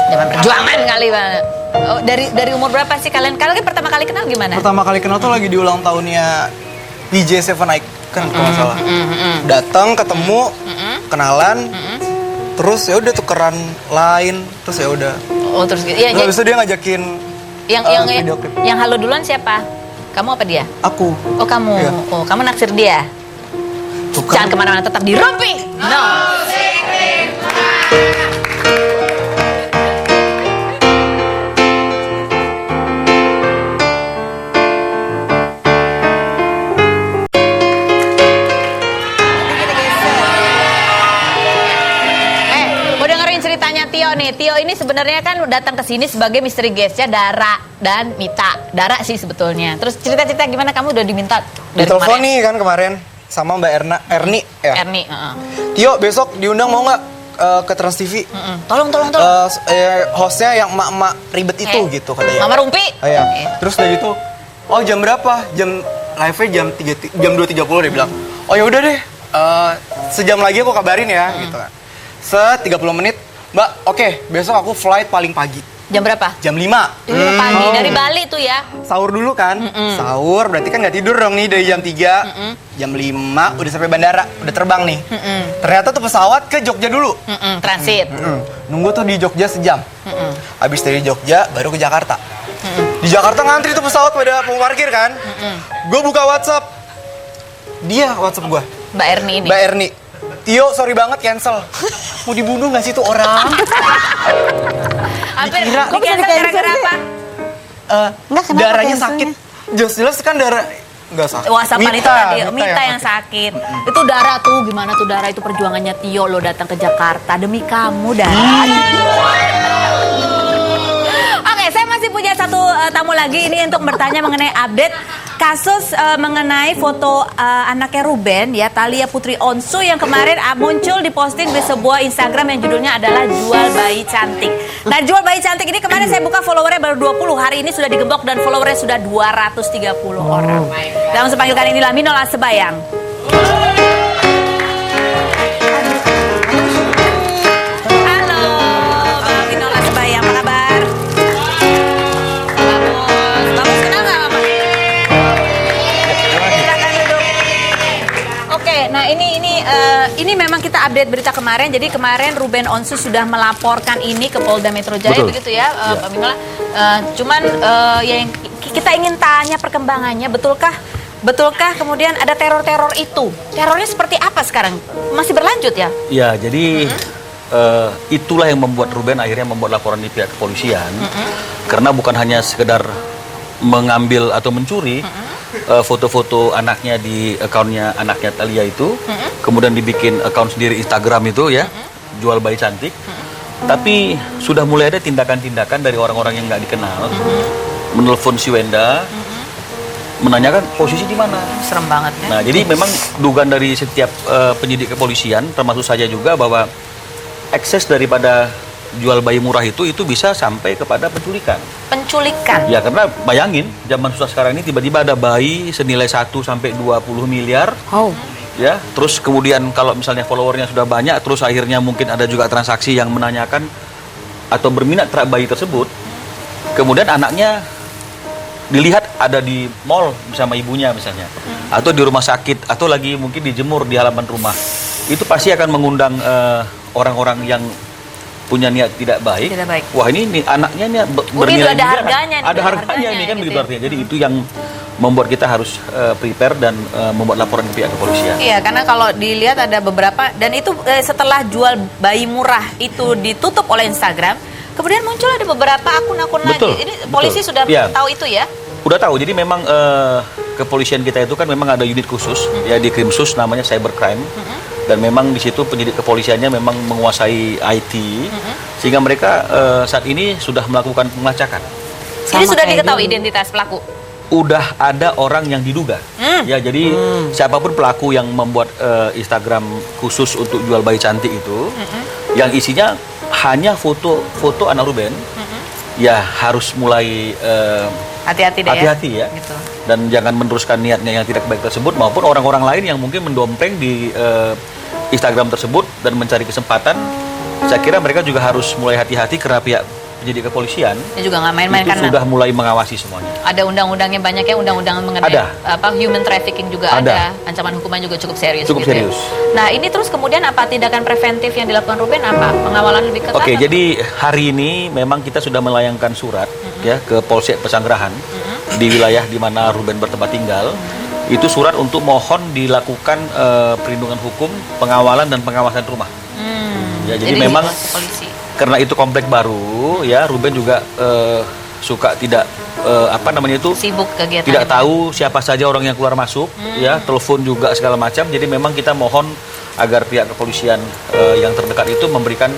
Zaman perjuangan kali banget. Oh, dari umur berapa sih kalian? Kalian pertama kali kenal gimana? Pertama kali kenal tuh lagi di ulang tahunnya DJ7 Icon kalau nggak salah. Datang, ketemu, kenalan, terus ya udah tukeran line, terus ya udah. Oh terus gitu. Iya, Habis itu dia ngajakin yang video klip. yang halo duluan siapa? Kamu apa dia? Aku. Oh kamu. Iya. Oh kamu naksir dia. Bukan. Jangan kemana-mana, tetap di Rumpi. No. Mau dengerin ceritanya Tio nih. Tio ini sebenarnya kan datang ke sini sebagai misteri guestnya Dara dan Mita. Dara sih sebetulnya. Terus cerita-cerita gimana kamu udah diminta dari Ditelepon kemarin? nih kan kemarin sama Mbak Erni ya. Erni. Tio besok diundang mau nggak ke Trans TV? Tolong. Hostnya yang emak-emak ribet itu gitu katanya. Mama Rumpi. Oh, iya. Terus udah gitu, oh jam berapa? Jam live-nya jam 2.30 dia bilang. Oh ya udah deh, sejam lagi aku kabarin ya gitu kan. 30 menit, Mbak, oke, besok aku flight paling pagi. Jam berapa? Jam 5. Pagi dari Bali tuh ya. Sahur dulu kan? Sahur berarti kan nggak tidur dong nih dari jam 3. Jam 5 udah sampai bandara, udah terbang nih. Ternyata tuh pesawat ke Jogja dulu. Transit. Nunggu tuh di Jogja sejam. Habis dari Jogja baru ke Jakarta. Di Jakarta ngantri tuh pesawat pada parkir kan. Gue buka WhatsApp. Dia WhatsApp gue. Mbak Erni ini. Mbak Erni. Tio, sorry banget cancel. Mau dibunuh gak sih tuh orang? Hampir. Dikira- Kok bisa gara-gara apa? Enggak, kenapa Darahnya cancelnya? sakit. Jelas kan darah nggak sakit. WhatsAppan itu tadi Mita yang sakit. sakit. Itu Dara tuh gimana tuh Dara itu perjuangannya Tio lo datang ke Jakarta demi kamu Dara. Oke, saya masih punya satu tamu lagi ini untuk bertanya mengenai update kasus mengenai foto anaknya Ruben ya, Thalia Putri Onsu yang kemarin muncul di posting di sebuah Instagram yang judulnya adalah Jual Bayi Cantik. Nah, Jual Bayi Cantik ini kemarin saya buka followernya baru 20, hari ini sudah digembok dan followernya sudah 230 orang. Dan langsung panggilkan inilah Minola Sebayang. Halo, Bang Minola Sebayang, apa kabar? Bagus, kenal nggak Mama? Silakan duduk. Oke, nah ini memang kita update berita kemarin. Jadi kemarin Ruben Onsu sudah melaporkan ini ke Polda Metro Jaya, begitu ya, Pak Minola. Cuman yang kita ingin tanya perkembangannya, betulkah kemudian ada teror-teror itu? Terornya seperti apa sekarang? Masih berlanjut ya? Ya, jadi itulah yang membuat Ruben akhirnya membuat laporan di pihak kepolisian. Karena bukan hanya sekedar mengambil atau mencuri foto-foto anaknya di akunnya anaknya Thalia itu, kemudian dibikin akun sendiri Instagram itu ya, Jual Bayi Cantik. Tapi sudah mulai ada tindakan-tindakan dari orang-orang yang nggak dikenal, menelpon si Wenda, menanyakan posisi di mana. Serem banget ya. Nah, jadi memang dugaan dari setiap penyidik kepolisian, termasuk saya juga, bahwa ekses daripada jual bayi murah itu bisa sampai kepada penculikan. Penculikan? Ya, karena bayangin, zaman susah sekarang ini tiba-tiba ada bayi senilai 1 sampai 20 miliar. Oh. Ya, terus kemudian kalau misalnya followernya sudah banyak, terus akhirnya mungkin ada juga transaksi yang menanyakan atau berminat terhadap bayi tersebut. Kemudian anaknya dilihat ada di mall bersama ibunya misalnya, atau di rumah sakit, atau lagi mungkin dijemur di halaman rumah. Itu pasti akan mengundang orang-orang yang punya niat tidak baik. Tidak baik. Wah, ini anaknya nih ada bernilai juga, harganya nih, ada harganya ini kan gitu begitu ya. artinya. Jadi itu yang membuat kita harus prepare dan membuat laporan ke pihak kepolisian. Iya, karena kalau dilihat ada beberapa, dan itu setelah jual bayi murah itu ditutup oleh Instagram, kemudian muncul ada beberapa akun-akun lagi. Ini polisi sudah tahu itu ya? Udah tahu. Jadi memang kepolisian kita itu kan memang ada unit khusus ya di Krimsus namanya Cybercrime. Dan memang di situ penyidik kepolisiannya memang menguasai IT, sehingga mereka saat ini sudah melakukan pengelacakan. Ini sudah diketahui identitas pelaku? Udah ada orang yang diduga. Ya, jadi siapapun pelaku yang membuat Instagram khusus untuk jual bayi cantik itu, yang isinya hanya foto anak Ruben, ya harus mulai hati-hati deh ya. Gitu. Dan jangan meneruskan niatnya yang tidak baik tersebut, maupun orang-orang lain yang mungkin mendompleng di Instagram tersebut dan mencari kesempatan. Saya kira mereka juga harus mulai hati-hati karena pihak penyidik kepolisian ini juga nggak main-main itu karena sudah mulai mengawasi semuanya. Ada undang-undangnya banyak ya, undang-undang mengenai human trafficking juga ada. Ancaman hukuman juga cukup serius. Cukup serius. Ya. Nah, ini terus kemudian apa tindakan preventif yang dilakukan Ruben, apa pengawalan lebih ketat? Oke, jadi hari ini memang kita sudah melayangkan surat ya ke Polsek Pesanggerahan di wilayah di mana Ruben bertempat tinggal. Itu surat untuk mohon dilakukan perlindungan hukum, pengawalan dan pengawasan rumah. Ya, jadi memang karena itu komplek baru ya, Ruben juga suka tidak sibuk kegiatan, tidak tahu siapa saja orang yang keluar masuk ya, telepon juga segala macam. Jadi memang kita mohon agar pihak kepolisian yang terdekat itu memberikan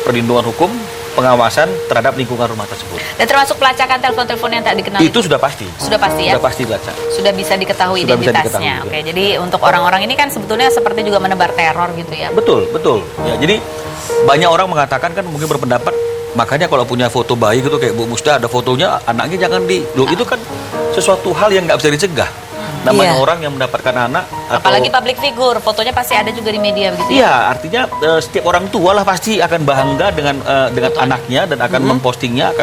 perlindungan hukum, pengawasan terhadap lingkungan rumah tersebut. Dan termasuk pelacakan telepon-telepon yang tak dikenal itu sudah pasti. Sudah pasti ya? Sudah pasti dilacak. Sudah bisa diketahui identitasnya. Oke, jadi untuk orang-orang ini kan sebetulnya seperti juga menebar teror gitu ya? Betul. Ya, jadi banyak orang mengatakan kan mungkin berpendapat, makanya kalau punya foto bayi gitu kayak Bu Musda ada fotonya anaknya jangan itu kan sesuatu hal yang nggak bisa dicegah. Namanya orang yang mendapatkan anak, apalagi public figure, fotonya pasti ada juga di media begitu. Iya, artinya setiap orang tua lah pasti akan bangga dengan anaknya dan akan mempostingnya,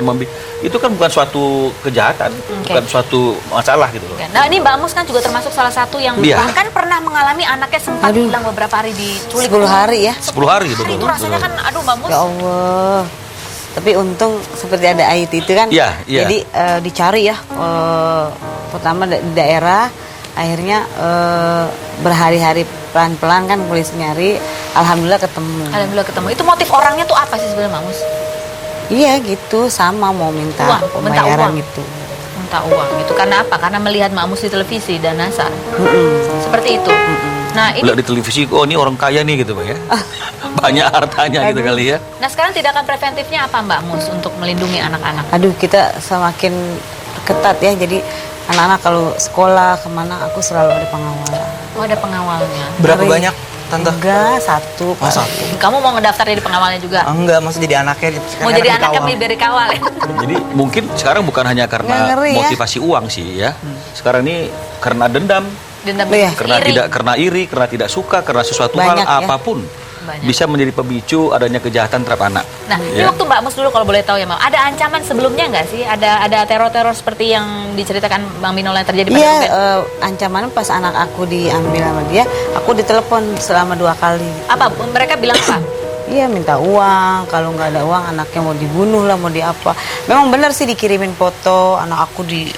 itu kan bukan suatu kejahatan, bukan suatu masalah gitu loh. Nah, ini Mbak Mus kan juga termasuk salah satu yang bahkan pernah mengalami anaknya sempat hilang beberapa hari diculik. 10 hari ya? 10 hari betul. Itu rasanya kan, aduh Mbak Mus. Ya Allah. Tapi untung seperti ada IT itu kan, jadi dicari ya, pertama di daerah, akhirnya berhari-hari pelan-pelan kan polisi nyari, alhamdulillah ketemu. Alhamdulillah ketemu. Itu motif orangnya tuh apa sih sebenarnya, Mbak Mus? Iya gitu, sama mau minta pembayaran gitu. Minta uang gitu, karena apa? Karena melihat Mbak Mus di televisi dan Nasar. Seperti itu. Nah, ini di televisi, oh ini orang kaya nih gitu Pak ya. Banyak hartanya gitu kali ya. Nah, sekarang tindakan preventifnya apa Mbak Mus untuk melindungi anak-anak? Aduh, kita semakin ketat ya, jadi anak-anak kalau sekolah kemana aku selalu ada pengawal. Oh, ada pengawalnya. Berapa banyak, Tante? Enggak, satu. Oh, satu. Kamu mau ngedaftar jadi pengawalnya juga? Enggak, maksud jadi anaknya. Mau jadi anaknya biar dikawal ya? Jadi mungkin sekarang bukan hanya karena Ngeri, ya. motivasi uang sih ya. Sekarang ini karena dendam, Dendam Iya. karena iri, karena tidak suka, karena sesuatu Banyak, hal ya. apapun Banyak. bisa menjadi pemicu adanya kejahatan terhadap anak. Nah, ini Ya. waktu Mbak Mus dulu kalau boleh tahu ya, Mbak. Ada ancaman sebelumnya nggak sih? Ada teror-teror seperti yang diceritakan Bang Minola yang terjadi pada Iya, Ruben? ancaman pas anak aku diambil sama dia, aku ditelepon selama 2 kali. Apa? Mereka bilang apa? Iya, minta uang. Kalau nggak ada uang, anaknya mau dibunuh lah, mau di apa. Memang benar sih dikirimin foto anak aku di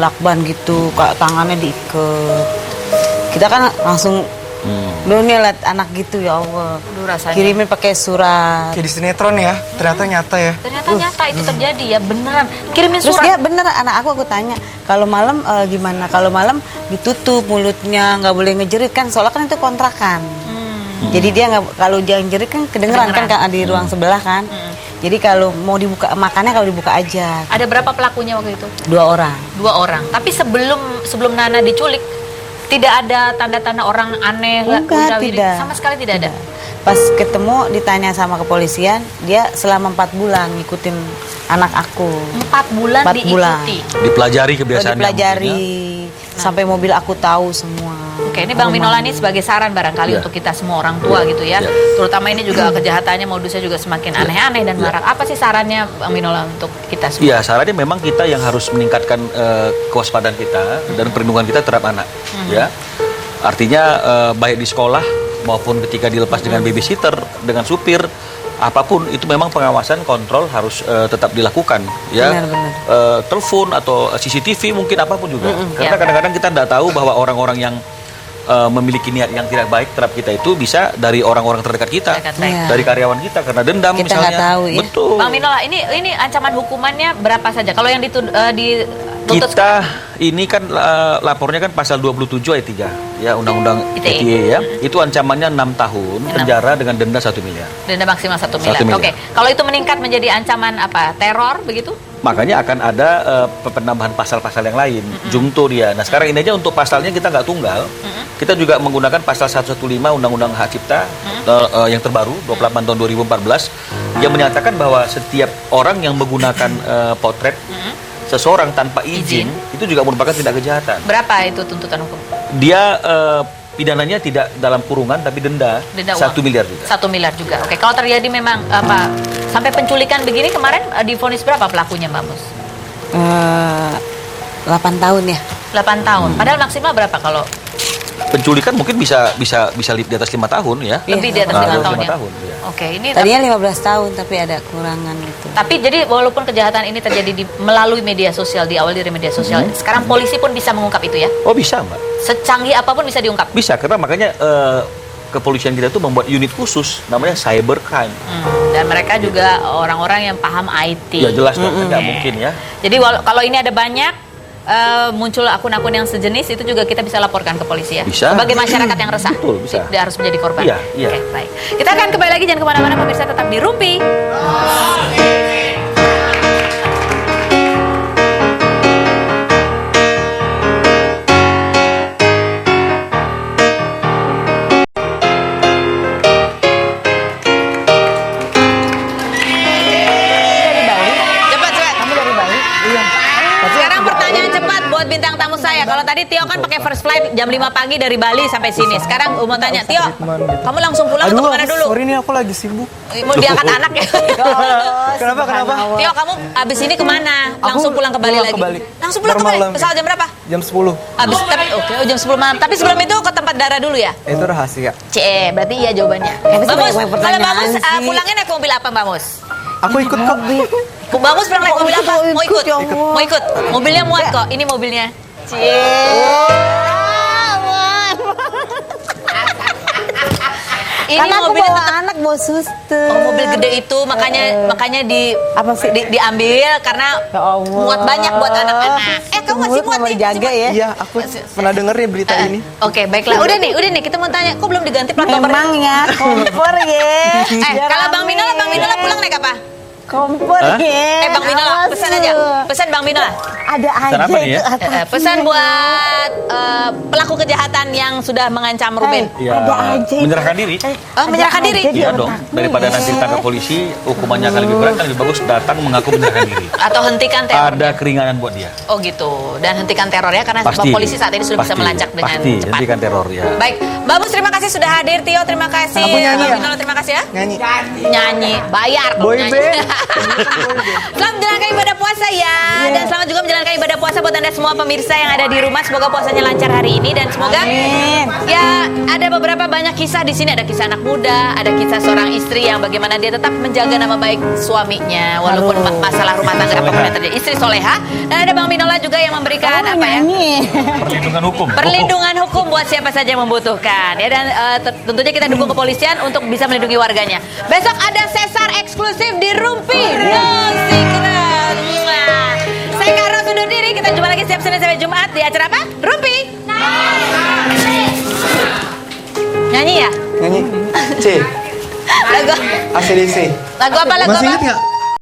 lakban gitu, tangannya diikat. Kita kan langsung dunia lihat anak gitu, ya Allah. Aduh, rasanya. Kirimin pakai surat. Kayak di sinetron ya, ternyata nyata ya. Ternyata nyata itu terjadi ya, beneran. Kirimin Terus surat. dia bener, anak aku tanya, kalau malam gimana? Kalau malam ditutup mulutnya, nggak boleh ngejerit kan? Soalnya kan itu kontrakan. Jadi dia nggak, kalau dia ngejerit kan kedengeran kan di ruang sebelah kan. Jadi kalau mau dibuka makannya kalau dibuka aja. Ada berapa pelakunya waktu itu? 2 orang. 2 orang. Tapi sebelum Nana diculik, tidak ada tanda-tanda orang aneh, Enggak, Wiri. tidak. Sama sekali tidak ada. Pas ketemu ditanya sama kepolisian, dia selama 4 bulan ngikutin anak aku. 4 bulan 4 bulan. diikuti. Dipelajari kebiasaannya. Dipelajari sampai mobil aku tahu semua. Oke, ini Bang Minola ini sebagai saran barangkali Ya. untuk kita semua orang tua gitu ya. Ya. Terutama ini juga kejahatannya, modusnya juga semakin aneh-aneh dan marak. Apa sih sarannya Bang Minola untuk kita semua? Iya, sarannya memang kita yang harus meningkatkan kewaspadaan kita dan perlindungan kita terhadap anak. Ya, artinya baik di sekolah maupun ketika dilepas dengan babysitter, dengan supir, apapun itu memang pengawasan kontrol harus tetap dilakukan. Ya, Benar. telepon atau CCTV mungkin apapun juga. Karena Ya. kadang-kadang kita tidak tahu bahwa orang-orang yang memiliki niat yang tidak baik terhadap kita itu bisa dari orang-orang terdekat kita, Terdekat baik. Iya. dari karyawan kita karena dendam Kita misalnya. nggak tahu, ya. Betul. Bang Minola, ini ancaman hukumannya berapa saja? Kalau yang dituntut Kita ini kan lapornya kan pasal 27 ayat 3 ya Undang-Undang ITE ya. Itu ancamannya 6 tahun penjara dengan denda 1 miliar. denda maksimal 1 miliar. 1 miliar. Oke. Kalau itu meningkat menjadi ancaman apa? Teror begitu? Makanya akan ada penambahan pasal-pasal yang lain, jungto dia. Nah sekarang ini aja untuk pasalnya kita nggak tunggal, kita juga menggunakan pasal 115 Undang-Undang Hak Cipta yang terbaru 28 tahun 2014 yang menyatakan bahwa setiap orang yang menggunakan potret seseorang tanpa izin itu juga merupakan tindak kejahatan. Berapa itu tuntutan hukum? Dia pidananya tidak dalam kurungan tapi denda, Denda 1 uang. miliar juga. 1 miliar juga. Oke, kalau terjadi memang apa sampai penculikan begini kemarin divonis berapa pelakunya, Mbak Mus? 8 tahun ya. 8 tahun. Padahal maksimal berapa kalau Penculikan mungkin bisa di atas 5 tahun ya. lebih di atas Ah, 5 di atas tahun 5 ya? tahun, iya. Oke, ini Tadinya 15 tahun tapi ada kurangan gitu. tapi jadi walaupun kejahatan ini terjadi melalui media sosial, diawali dari media sosial, sekarang polisi pun bisa mengungkap itu ya? Oh bisa Mbak. Secanggih apapun bisa diungkap. Bisa, karena makanya kepolisian kita itu membuat unit khusus namanya cybercrime. Dan mereka juga orang-orang yang paham IT. Ya jelas dong, nggak mungkin ya. Jadi kalau ini ada banyak muncul akun-akun yang sejenis itu juga kita bisa laporkan ke polisi ya. Bisa. Sebagai masyarakat yang resah. Betul, bisa. Dia harus menjadi korban. Iya, iya. Oke, baik. Kita akan kembali lagi, jangan kemana-mana pemirsa, tetap di Rumpi. Cepat. Kamu dari Bali? Iya. Sekarang pertanyaan cepat buat bintang tamu saya. Kalau tadi Tio kan pakai first flight jam 5 pagi dari Bali sampai sini. Sekarang mau tanya, Tio, kamu langsung pulang atau kemana dulu? Sorry nih aku lagi sibuk. Mau diangkat anak ya? Kenapa? Tio, kamu abis ini kemana? Langsung pulang ke Bali pulang lagi? ke Bali. Langsung pulang ke Bali? Malam. Pesawat jam berapa? Jam 10. Abis, tapi oke, jam 10 malam. Tapi sebelum itu ke tempat darah dulu ya? Itu rahasia. Berarti iya jawabannya. Tapi Mbak Mus, banyak kalau Mbak pertanyaan Mus sih. pulangnya naik mobil apa Mbak Mus? Aku ikut kok. Mbak Mus pulang naik mobil apa? Mau ikut? ya Allah. Mau ikut? Mobilnya muat kok, ini mobilnya. Ini Karena aku mobilnya bawa tetap anak, bawa suster. Oh, mobil gede itu makanya Apa sih? diambil karena Ya Allah. muat banyak buat anak-anak. Kamu masih muat nih? jaga masih ya. Iya, aku pernah denger nih berita muat? ini. Oke, baiklah. Udah nih, kita mau tanya, kok belum diganti plat nomornya? Memang ya, kompor ya. Kalau Bang Minola pulang naik apa? Kompor ya. Bang Minola, pesan aja. Pesan Bang Minola. Ada Pesan apa nih ya? Pesan buat pelaku kejahatan yang sudah mengancam Ruben. Ya, Ada aja. menyerahkan diri. Oh, menyerahkan diri. Iya dong, daripada nanti ditangkap polisi, hukumannya akan lebih berat, kan lebih bagus datang mengaku menyerahkan diri. Atau hentikan teror. Ada keringanan buat dia. Oh gitu. Dan hentikan teror ya, karena Pasti. polisi saat ini sudah bisa Pasti. melacak dengan Pasti, cepat. hentikan teror ya. Baik, Mbak Mus terima kasih sudah hadir. Tio terima kasih. Aku nyanyi ya? Minolo terima kasih ya. Nyanyi. Nyanyi, bayar dong Boy nyanyi. band. Selamat menjalankan ibadah puasa ya. Dan selamat juga menjalankan ibadah puasa buat Anda semua pemirsa yang ada di rumah. Semoga puasanya lancar hari ini dan semoga ya ada beberapa banyak kisah di sini. Ada kisah anak muda, ada kisah seorang istri yang bagaimana dia tetap menjaga nama baik suaminya walaupun masalah rumah tangga apapun yang terjadi. Istri soleha. Dan ada Bang Minola juga yang memberikan apa ya? Perlindungan hukum. Perlindungan hukum buat siapa saja yang membutuhkan ya, dan tentunya kita dukung kepolisian untuk bisa melindungi warganya. Besok ada sesar eksklusif di Rumpi. No secret. Saya Karo undur diri, kita jumpa lagi setiap Senin sampai Jumat di acara apa? Rumpi. Nyanyi ya? Nyanyi. C. Lagu ACDC. lagu apa? Masih ingat nggak?